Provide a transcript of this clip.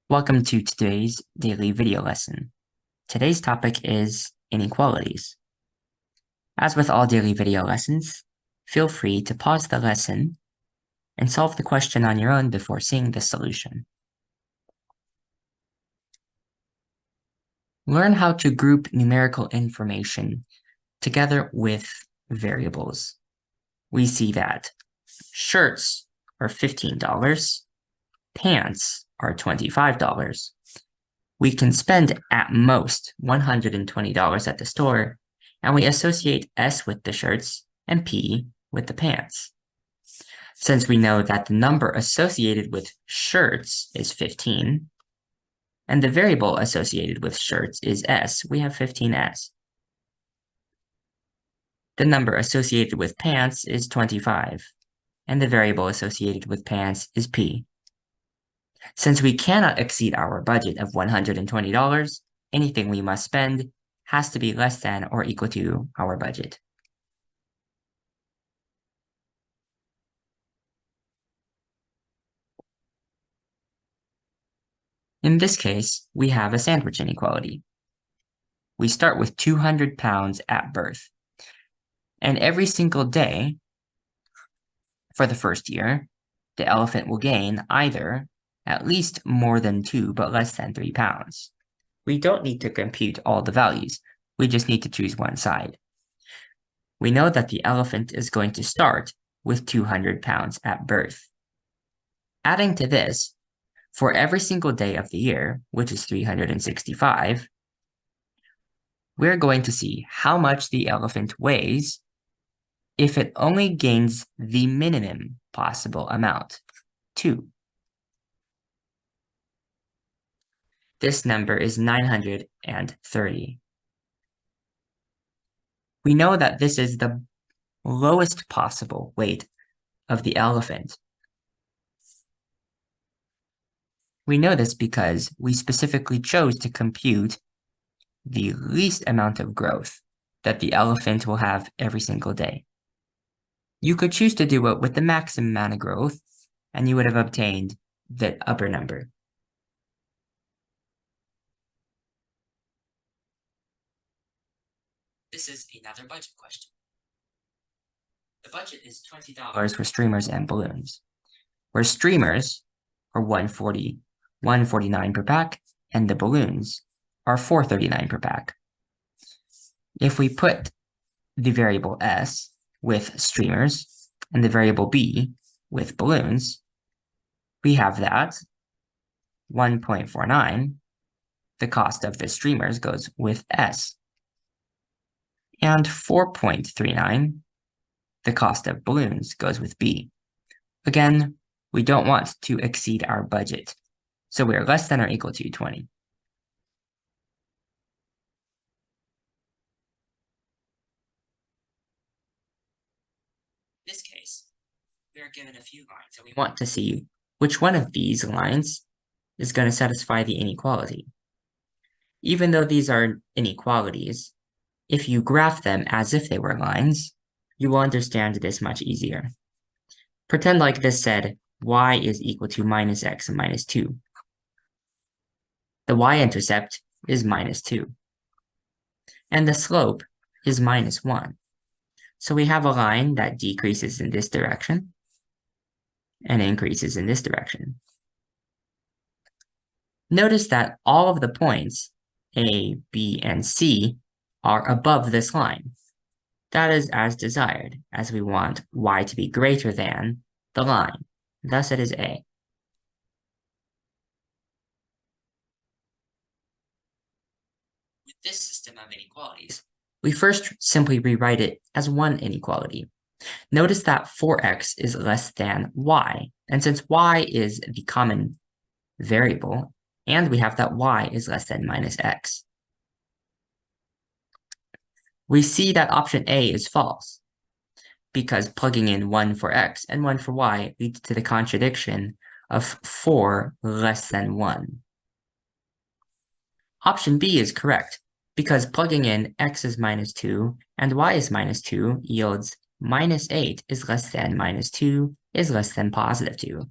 Welcome to today's daily video lesson. Today's topic is inequalities. As with all daily video lessons, feel free to pause the lesson and solve the question on your own before seeing the solution. Learn how to group numerical information together with variables. We see that shirts are $15, pants are $25. We can spend at most $120 at the store, and we associate S with the shirts and P with the pants. Since we know that the number associated with shirts is 15, and the variable associated with shirts is S, we have 15S. The number associated with pants is 25, and the variable associated with pants is P. Since we cannot exceed our budget of $120, anything we must spend has to be less than or equal to our budget. In this case, we have a sandwich inequality. We start with 200 pounds at birth. And every single day for the first year, the elephant will gain either at least more than 2 but less than 3 pounds. We don't need to compute all the values. We just need to choose one side. We know that the elephant is going to start with 200 pounds at birth. Adding to this, for every single day of the year, which is 365, we're going to see how much the elephant weighs if it only gains the minimum possible amount, 2. This number is 930. We know that this is the lowest possible weight of the elephant. We know this because we specifically chose to compute the least amount of growth that the elephant will have every single day. You could choose to do it with the maximum amount of growth, and you would have obtained the upper number. This is another budget question. The budget is $20 for streamers and balloons, where streamers are $149 per pack, and the balloons are $439 per pack. If we put the variable S with streamers and the variable B with balloons, we have that 1.49, the cost of the streamers goes with S, and 4.39, the cost of balloons goes with B. Again, we don't want to exceed our budget, so we are less than or equal to 20. In this case, we are given a few lines, and we want to see which one of these lines is going to satisfy the inequality. Even though these are inequalities, if you graph them as if they were lines, you will understand this much easier. Pretend like this said y is equal to minus x and minus 2. The y-intercept is minus 2. And the slope is minus 1. So we have a line that decreases in this direction and increases in this direction. Notice that all of the points, A, B, and C, are above this line. That is as desired, as we want y to be greater than the line. Thus it is A. With this system of inequalities, we first simply rewrite it as one inequality. Notice that 4x is less than y, and since y is the common variable, and we have that y is less than minus x, we see that option A is false, because plugging in 1 for x and 1 for y leads to the contradiction of 4 less than 1. Option B is correct, because plugging in x is minus 2 and y is minus 2 yields minus 8 is less than minus 2 is less than positive 2.